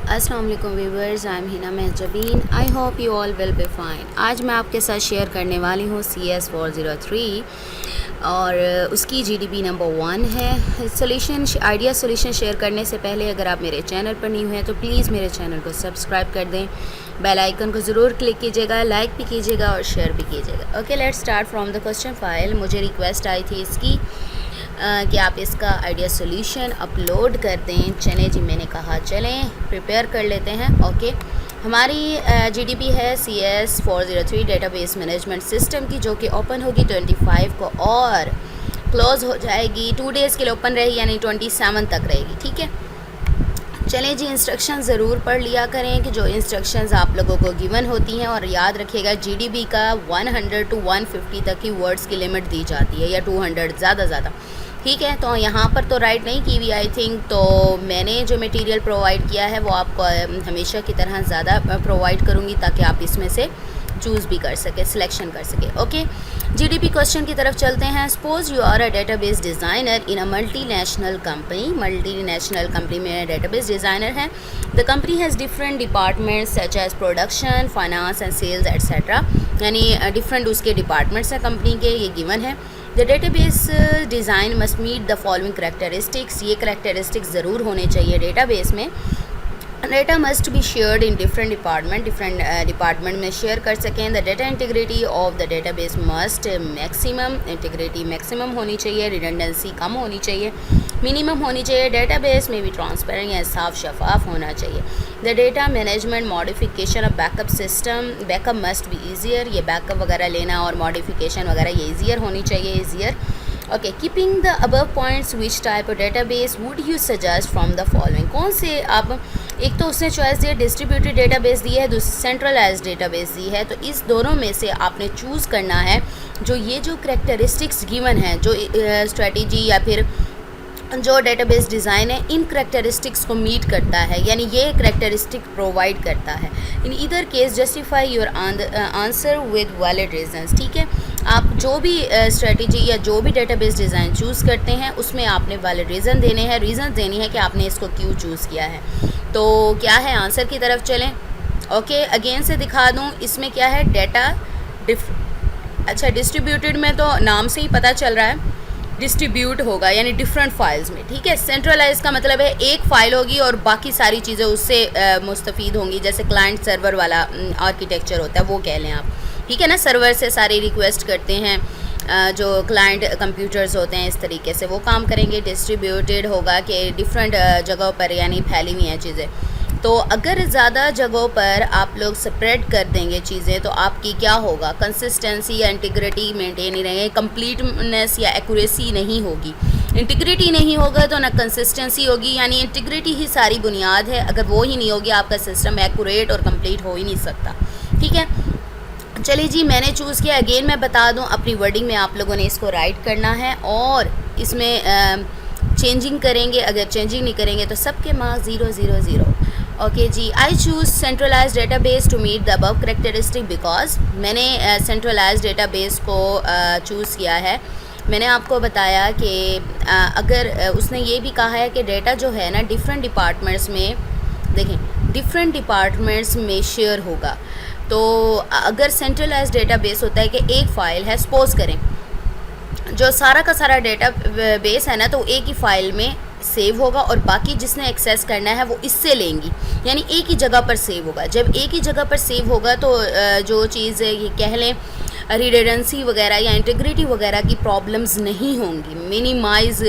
अस्सलाम वालेकुम viewers, I am Hina Mahjabeen. I hope you all will be fine. आज मैं आपके साथ शेयर करने वाली हूँ CS403 और उसकी GDP नंबर 1 है। सोल्यूशन आइडिया सोल्यूशन शेयर करने से पहले अगर आप मेरे चैनल पर न्यू हैं तो प्लीज़ मेरे चैनल को सब्सक्राइब कर दें, बेल आइकन को ज़रूर क्लिक कीजिएगा, लाइक भी कीजिएगा और शेयर भी कीजिएगा। Okay, let's start from the question file. मुझे रिक्वेस्ट आई थी इसकी कि आप इसका आइडिया सोल्यूशन अपलोड कर दें। चलें जी, मैंने कहा चलें प्रिपेयर कर लेते हैं। ओके, हमारी GDP है CS403 डेटाबेस मैनेजमेंट सिस्टम की, जो कि ओपन होगी 25 को और क्लोज़ हो जाएगी 2 डेज़ के लिए ओपन रहेगी, यानी 27 तक रहेगी। ठीक है, चलें जी, इंस्ट्रक्शन ज़रूर पढ़ लिया करें कि जो इंस्ट्रक्शंस आप लोगों को गिवन होती हैं, और याद रखिएगा GDP का 100 to 150 तक की वर्ड्स की लिमिट दी जाती है, या 200 ज़्यादा। ठीक है, तो यहाँ पर तो राइट नहीं की हुई आई थिंक, तो मैंने जो मटेरियल प्रोवाइड किया है वो आपको हमेशा की तरह ज़्यादा प्रोवाइड करूँगी ताकि आप इसमें से चूज़ भी कर सके, सिलेक्शन कर सके। ओके, GDP क्वेश्चन की तरफ चलते हैं। Suppose you are a database designer in a multinational company में डेटाबेस डिज़ाइनर है। The company has different departments such as production, finance and sales etcetera, यानी डिफरेंट उसके डिपार्टमेंट्स हैं कंपनी के, ये गिवन है। The database design must meet the following characteristics, ये characteristics ज़रूर होने चाहिए डेटाबेस में। Data must be shared in different department में शेयर कर सकें। The data integrity of the database must integrity maximum होनी चाहिए, रिडंडेंसी कम होनी चाहिए, मिनिमम होनी चाहिए। डेटाबेस में भी ट्रांसपेरेंट या साफ शफाफ होना चाहिए। The data management modification of backup system, backup must be easier, ये बैकअप वगैरह लेना और मॉडिफिकेशन वगैरह ये ईजियर होनी चाहिए, okay. Keeping the above points, which type of database would you suggest from the following, कौन से आप, एक तो उसने चॉइस दी है डिस्ट्रीब्यूटेड डेटाबेस दी है, दूसरी सेंट्रलाइज्ड डेटाबेस दी है, तो इस दोनों में से आपने चूज़ करना है जो ये जो करेक्टरिस्टिक्स गिवन है, जो स्ट्रेटजी या फिर जो डेटाबेस डिज़ाइन है, इन करेक्टरिस्टिक्स को मीट करता है, यानी ये करेक्टरिस्टिक प्रोवाइड करता है। In either case justify your answer with valid reasons. ठीक है, आप जो भी स्ट्रेटजी या जो भी डेटाबेस डिज़ाइन चूज़ करते हैं उसमें आपने वैलिड रीज़न देने हैं, रीज़न देनी है कि आपने इसको क्यों चूज़ किया है। तो क्या है, आंसर की तरफ चलें। ओके, अगेन से दिखा दूँ, इसमें क्या है, डेटा अच्छा डिस्ट्रीब्यूटेड में तो नाम से ही पता चल रहा है डिस्ट्रीब्यूट होगा, यानी डिफरेंट फाइल्स में। ठीक है, सेंट्रलाइज का मतलब है एक फ़ाइल होगी और बाकी सारी चीज़ें उससे मुस्तफ़ीद होंगी, जैसे क्लाइंट सर्वर वाला आर्किटेक्चर होता है, वो कह लें आप। ठीक है ना, सर्वर से सारी रिक्वेस्ट करते हैं, जो क्लाइंट कंप्यूटर्स होते हैं, इस तरीके से वो काम करेंगे। डिस्ट्रीब्यूटेड होगा कि डिफरेंट जगहों पर यानी फैली हुई हैं चीज़ें। तो अगर ज़्यादा जगहों पर आप लोग स्प्रेड कर देंगे चीज़ें तो आपकी क्या होगा, कंसिस्टेंसी या इंटीग्रिटी मेंटेन ही रहेंगे, कंप्लीटनेस या एक्यूरेसी नहीं होगी। इंटीग्रिटी नहीं होगा तो ना कंसिस्टेंसी होगी, यानी इंटीग्रिटी ही सारी बुनियाद है, अगर वो ही नहीं होगी आपका सिस्टम एक्यूरेट और कंप्लीट हो ही नहीं सकता। ठीक है, चलिए जी, मैंने चूज़ किया। अगेन मैं बता दूं, अपनी वर्डिंग में आप लोगों ने इसको राइट करना है और इसमें चेंजिंग करेंगे, अगर चेंजिंग नहीं करेंगे तो सबके मार्क्स 0 ओके जी। I choose centralise database to meet the above characteristic because, मैंने सेंट्रलाइज डेटाबेस को चूज़ किया है। मैंने आपको बताया कि अगर उसने ये भी कहा है कि डेटा जो है ना डिफरेंट डिपार्टमेंट्स में, देखें डिफरेंट डिपार्टमेंट्स में शेयर होगा। तो अगर सेंट्रलाइज डेटाबेस होता है कि एक फ़ाइल है, सपोज करें जो सारा का सारा डेटा बेस है ना, तो एक ही फ़ाइल में सेव होगा और बाकी जिसने एक्सेस करना है वो इससे लेंगी, यानी एक ही जगह पर सेव होगा। जब एक ही जगह पर सेव होगा तो जो चीज़ ये कह लें रिडंडेंसी वगैरह या इंटीग्रिटी वगैरह की प्रॉब्लम्स नहीं होंगी, मिनिमाइज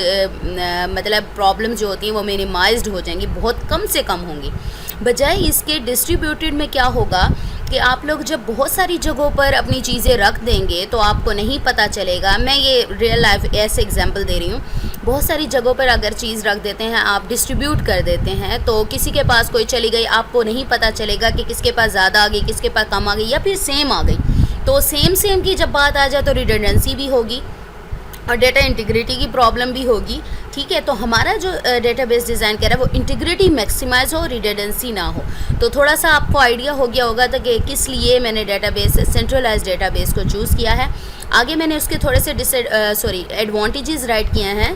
मतलब प्रॉब्लम जो होती हैं वो मिनिमाइज्ड हो जाएंगी, बहुत कम से कम होंगी। बजाय इसके डिस्ट्रीब्यूटेड में क्या होगा कि आप लोग जब बहुत सारी जगहों पर अपनी चीज़ें रख देंगे तो आपको नहीं पता चलेगा। मैं ये रियल लाइफ ऐसे एग्जांपल दे रही हूँ, बहुत सारी जगहों पर अगर चीज़ रख देते हैं, आप डिस्ट्रीब्यूट कर देते हैं, तो किसी के पास कोई चली गई, आपको नहीं पता चलेगा कि किसके पास ज़्यादा आ गई, किसके पास कम आ गई या फिर सेम आ गई। तो सेम की जब बात आ जाए तो रिडंडेंसी भी होगी और डेटा इंटीग्रिटी की प्रॉब्लम भी होगी। ठीक है, तो हमारा जो डेटाबेस डिज़ाइन कर रहा है वो इंटीग्रिटी मैक्सिमाइज हो, रिडंडेंसी ना हो। तो थोड़ा सा आपको आइडिया हो गया होगा था कि किस लिए मैंने डेटाबेस सेंट्रलाइज डेटाबेस को चूज़ किया है। आगे मैंने उसके थोड़े से एडवांटेजेस राइट किए हैं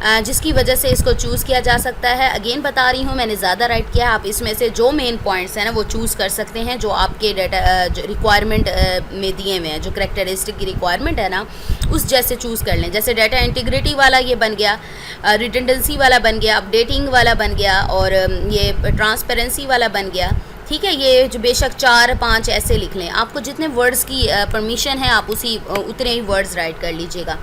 जिसकी वजह से इसको चूज़ किया जा सकता है। अगेन बता रही हूँ, मैंने ज़्यादा राइट किया है। आप इसमें से जो मेन पॉइंट्स हैं ना वो चूज़ कर सकते हैं जो आपके डाटा रिक्वायरमेंट में दिए हुए हैं, जो करेक्टरिस्टिक की रिक्वायरमेंट है ना उस जैसे चूज़ कर लें। जैसे डाटा इंटीग्रिटी वाला ये बन गया, रिडंडेंसी वाला बन गया, अपडेटिंग वाला बन गया, और ये ट्रांसपेरेंसी वाला बन गया। ठीक है, ये जो बेशक 4-5 ऐसे लिख लें, आपको जितने वर्ड्स की परमिशन है आप उतने ही वर्ड्स राइट कर लीजिएगा।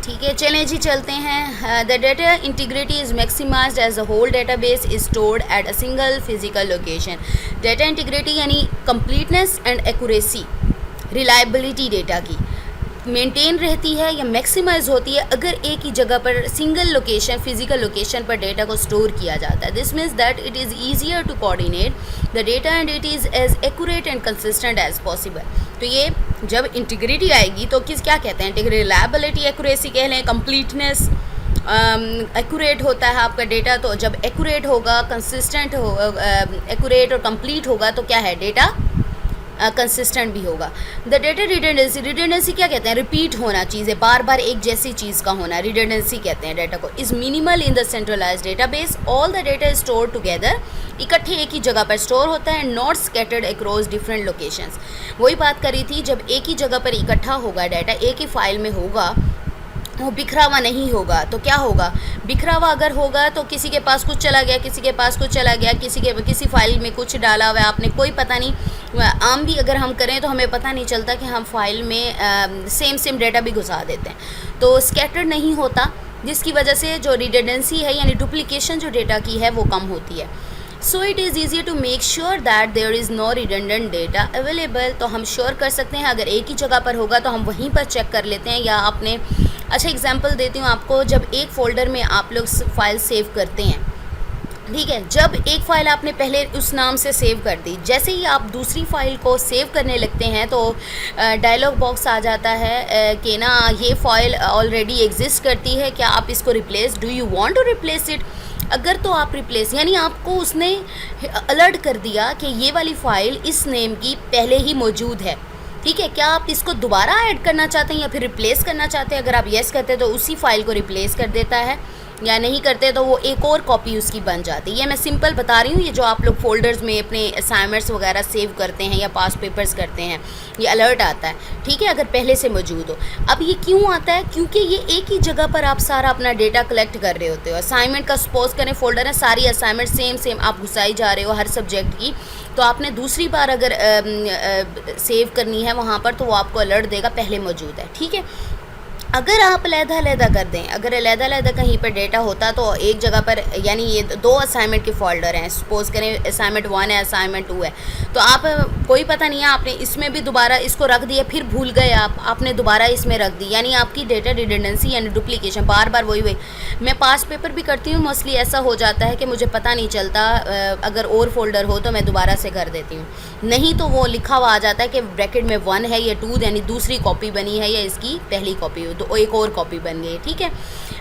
ठीक है, चलें जी चलते हैं। The data integrity is maximised as the whole database is stored at a single physical location. Data integrity यानी completeness and accuracy, reliability data की मेंटेन रहती है या मैक्सिमाइज होती है अगर एक ही जगह पर सिंगल लोकेशन, फिजिकल लोकेशन पर डेटा को स्टोर किया जाता है। This means that it is easier to coordinate the data and it is as accurate and consistent as possible. तो ये जब इंटीग्रिटी आएगी तो क्या कहते हैं, रिलायबिलिटी, एक्यूरेसी कह लें, कंप्लीटनेस, एक्यूरेट होता है आपका डेटा। तो जब एक्यूरेट होगा, कंसिस्टेंट हो, एक्यूरेट और कंप्लीट होगा तो क्या है, डेटा कंसिस्टेंट भी होगा। द डेटा रिडंडेंसी, रिडंडेंसी क्या कहते हैं, रिपीट होना, चीज़ें बार बार एक जैसी चीज़ का होना, रिडंडेंसी कहते हैं डेटा को। Is minimal in the centralised database, all the data is stored together, इकट्ठे एक ही जगह पर स्टोर होता है, not scattered across different locations. वही बात करी थी, जब एक ही जगह पर इकट्ठा होगा डाटा, एक ही फाइल में होगा, वो बिखरा हुआ नहीं होगा। तो क्या होगा, बिखरा हुआ अगर होगा तो किसी के पास कुछ चला गया, किसी के पास कुछ चला गया, किसी फाइल में कुछ डाला हुआ है आपने, कोई पता नहीं। आम भी अगर हम करें तो हमें पता नहीं चलता कि हम फाइल में सेम डेटा भी घुसा देते हैं। तो स्कैटर्ड नहीं होता, जिसकी वजह से जो रिडंडेंसी है यानी डुप्लीकेशन जो डेटा की है वो कम होती है। So it is easier to make sure that there is no redundant data available. तो हम श्योर कर सकते हैं अगर एक ही जगह पर होगा तो हम वहीं पर चेक कर लेते हैं। या आपने, अच्छा एग्जांपल देती हूँ आपको, जब एक फ़ोल्डर में आप लोग फाइल सेव करते हैं, ठीक है, जब एक फ़ाइल आपने पहले उस नाम से सेव कर दी, जैसे ही आप दूसरी फ़ाइल को सेव करने लगते हैं तो डायलॉग बॉक्स आ जाता है कि ना ये फ़ाइल ऑलरेडी एग्जिस्ट करती है, क्या आप इसको replace, do you want to replace it. अगर तो आप रिप्लेस, यानी आपको उसने अलर्ट कर दिया कि ये वाली फ़ाइल इस नेम की पहले ही मौजूद है, ठीक है, क्या आप इसको दोबारा ऐड करना चाहते हैं या फिर रिप्लेस करना चाहते हैं। अगर आप येस करते हैं तो उसी फाइल को रिप्लेस कर देता है, या नहीं करते तो वो एक और कॉपी उसकी बन जाती है। ये मैं सिंपल बता रही हूँ, ये जो आप लोग फोल्डर्स में अपने असाइनमेंट्स वगैरह सेव करते हैं या पास पेपर्स करते हैं, ये अलर्ट आता है, ठीक है, अगर पहले से मौजूद हो। अब ये क्यों आता है, क्योंकि ये एक ही जगह पर आप सारा अपना डेटा कलेक्ट कर रहे होते हो। असाइनमेंट का सपोज करें फोल्डर है, सारी असाइनमेंट सेम आप घुसाई जा रहे हो हर सब्जेक्ट की, तो आपने दूसरी बार अगर सेव करनी है वहाँ पर तो वो आपको अलर्ट देगा पहले मौजूद है, ठीक है। अगर आप अलहदा कर दें, अगर अलहदा कहीं पर डेटा होता तो एक जगह पर, यानी ये दो असाइनमेंट के फोल्डर हैं, सपोज करें असाइनमेंट 1 है, असाइनमेंट 2 है, तो आप कोई पता नहीं है, आपने इसमें भी दोबारा इसको रख दिया, फिर भूल गए आपने दोबारा इसमें रख दी, यानी आपकी डेटा रिडंडेंसी यानी डुप्लीकेशन, बार बार वही। मैं पास पेपर भी करती हूँ, मोस्टली ऐसा हो जाता है कि मुझे पता नहीं चलता, अगर और फोल्डर हो तो मैं दोबारा से कर देती हूँ, नहीं तो वो लिखा हुआ आ जाता है कि ब्रैकेट में 1 है या 2 यानी दूसरी कॉपी बनी है या इसकी पहली कॉपी, तो एक और कॉपी बन गई, ठीक है।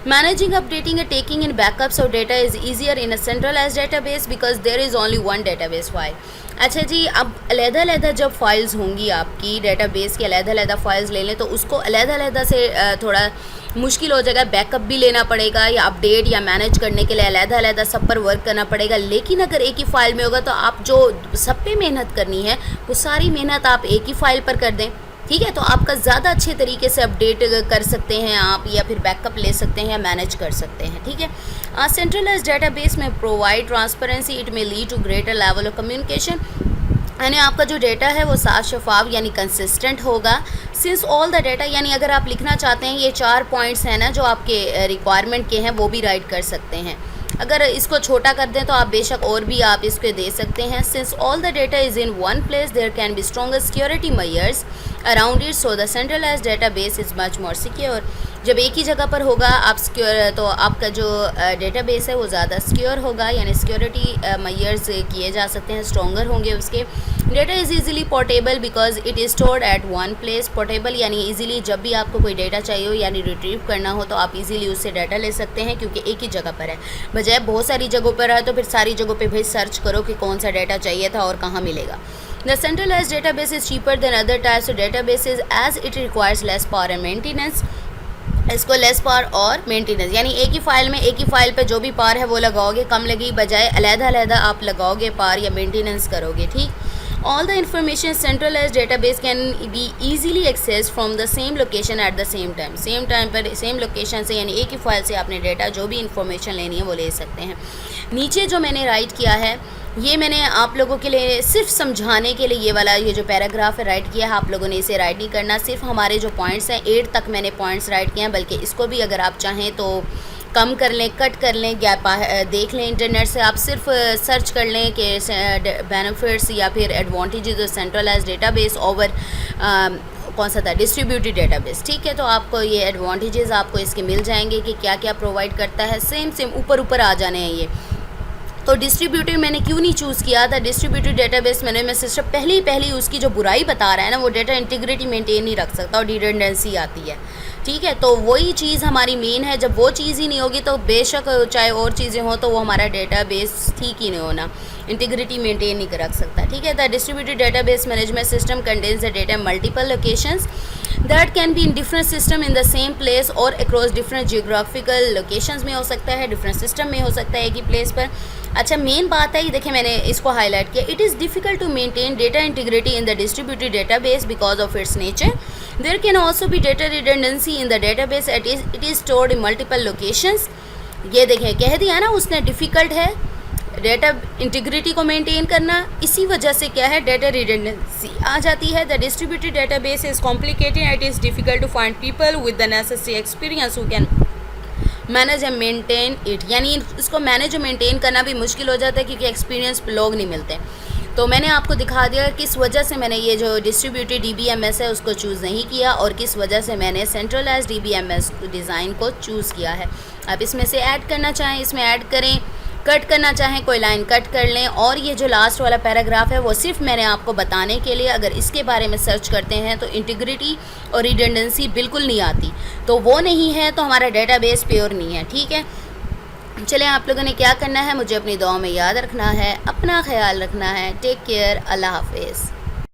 Managing, updating and taking in backups of data is easier in a centralised database because there is only one database file. अच्छा जी, अब अलहदा जब फाइल्स होंगी आपकी डेटाबेस की, अलहदा फाइल्स ले लें तो उसको अलहदा से थोड़ा मुश्किल हो जाएगा, बैकअप भी लेना पड़ेगा या अपडेट या मैनेज करने के लिए अलहदा सब पर वर्क करना पड़ेगा। लेकिन अगर एक ही फ़ाइल में होगा तो आप जो सब पे मेहनत करनी है वो सारी मेहनत आप एक ही फ़ाइल पर कर दें, ठीक है, तो आपका ज़्यादा अच्छे तरीके से अपडेट कर सकते हैं आप, या फिर बैकअप ले सकते हैं या मैनेज कर सकते हैं, ठीक है। सेंट्रलाइज्ड डेटाबेस में provide transparency, it may lead to greater level of communication, यानी आपका जो डेटा है वो साफ शफाफ यानी कंसिस्टेंट होगा। सिंस ऑल द डेटा, यानी अगर आप लिखना चाहते हैं, ये 4 पॉइंट्स हैं ना जो आपके रिक्वायरमेंट के हैं वो भी राइट कर सकते हैं। अगर इसको छोटा कर दें तो आप बेशक और भी आप इसको दे सकते हैं। Since all the data is in one place there can be stronger security measures around it, so the centralised database is much more secure. जब एक ही जगह पर होगा आप सिक्योर, तो आपका जो डेटाबेस है वो ज़्यादा सिक्योर होगा, यानी सिक्योरिटी मेजर्स किए जा सकते हैं, स्ट्रॉन्गर होंगे उसके। Data is easily portable because it is stored at one place. Portable यानी ईजिली जब भी आपको कोई डेटा चाहिए हो यानी रिट्रीव करना हो तो आप ईजिली उससे डाटा ले सकते हैं, क्योंकि एक ही जगह पर है, बजाय बहुत सारी जगहों पर है तो फिर सारी जगहों पे भी सर्च करो कि कौन सा डाटा चाहिए था और कहाँ मिलेगा। The centralized database is cheaper than other types of databases as it requires less power and maintenance. इसको लेस पार और मेंटेनेंस, यानी एक ही फाइल पे जो भी पार है वो लगाओगे, कम लगी बजाय अलग-अलग आप लगाओगे पार या मेंटेनेंस करोगे, ठीक। All the information centralised database can be easily access from the same location at the same time पर सेम लोकेशन से, यानी एक ही फाइल से आपने डेटा जो भी इंफॉर्मेशन लेनी है वो ले सकते हैं। नीचे जो मैंने राइट किया है ये मैंने आप लोगों के लिए सिर्फ समझाने के लिए ये जो पैराग्राफ है राइट किया है, आप लोगों ने इसे राइट नहीं करना, सिर्फ हमारे जो पॉइंट्स हैं 8 तक मैंने पॉइंट्स राइट किए हैं, बल्कि इसको भी अगर आप चाहें तो कम कर लें, कट कर लें, गैप देख लें इंटरनेट से, आप सिर्फ सर्च कर लें कि बेनिफिट्स या फिर advantages of centralised database over कौन सा था, डिस्ट्रीब्यूटेड डेटाबेस, ठीक है। तो आपको ये एडवांटेजेस आपको इसके मिल जाएंगे कि क्या क्या प्रोवाइड करता है, सेम ऊपर आ जाने हैं ये। तो डिस्ट्रीब्यूटेड मैंने क्यों नहीं चूज़ किया था, डिस्ट्रीब्यूटेड डेटाबेस मैंने सिस्टम पहली उसकी जो बुराई बता रहा है ना, वो डेटा इंटीग्रिटी मेंटेन नहीं रख सकता और रिडंडेंसी आती है, ठीक है। तो वही चीज़ हमारी मेन है, जब वो चीज़ ही नहीं होगी तो बेशक चाहे और चीज़ें हों तो वो हमारा डेटाबेस ठीक ही नहीं होना, इंटीग्रिटी मेंटेन नहीं रख सकता, ठीक है। The distributed database management system contains the data multiple locations that can be in different system in the same place और अक्रॉस डिफरेंट जियोग्राफिकल लोकेशंस में हो सकता है, डिफरेंट सिस्टम में हो सकता है एक ही प्लेस पर। अच्छा, मेन बात है ये देखिए मैंने इसको हाईलाइट किया, it is difficult to maintain data integrity in the distributed database because of its nature. There can also be data redundancy in the database it is stored in multiple locations. ये देखें कह दिया ना उसने, difficult है data integrity को maintain करना, इसी वजह से क्या है डेटा रिडंडेंसी आ जाती है। The distributed database is complicated, it is difficult to find people with the necessary experience who can manage and maintain it, यानी इसको मैनेज और मेंटेन करना भी मुश्किल हो जाता है क्योंकि एक्सपीरियंस लोग नहीं मिलते। तो मैंने आपको दिखा दिया किस वजह से मैंने ये जो डिस्ट्रीब्यूटेड DBMS है उसको चूज़ नहीं किया और किस वजह से मैंने सेंट्रलाइज्ड DBMS डिज़ाइन को चूज़ किया है। आप इसमें से ऐड करना चाहें इसमें ऐड करें, कट करना चाहें कोई लाइन कट कर लें। और ये जो लास्ट वाला पैराग्राफ है वो सिर्फ मैंने आपको बताने के लिए, अगर इसके बारे में सर्च करते हैं तो इंटीग्रिटी और रिडंडेंसी बिल्कुल नहीं आती, तो वो नहीं है तो हमारा डेटाबेस प्योर नहीं है, ठीक है। चलें, आप लोगों ने क्या करना है, मुझे अपनी दुआ में याद रखना है, अपना ख्याल रखना है। टेक केयर, अल्लाह हाफिज़।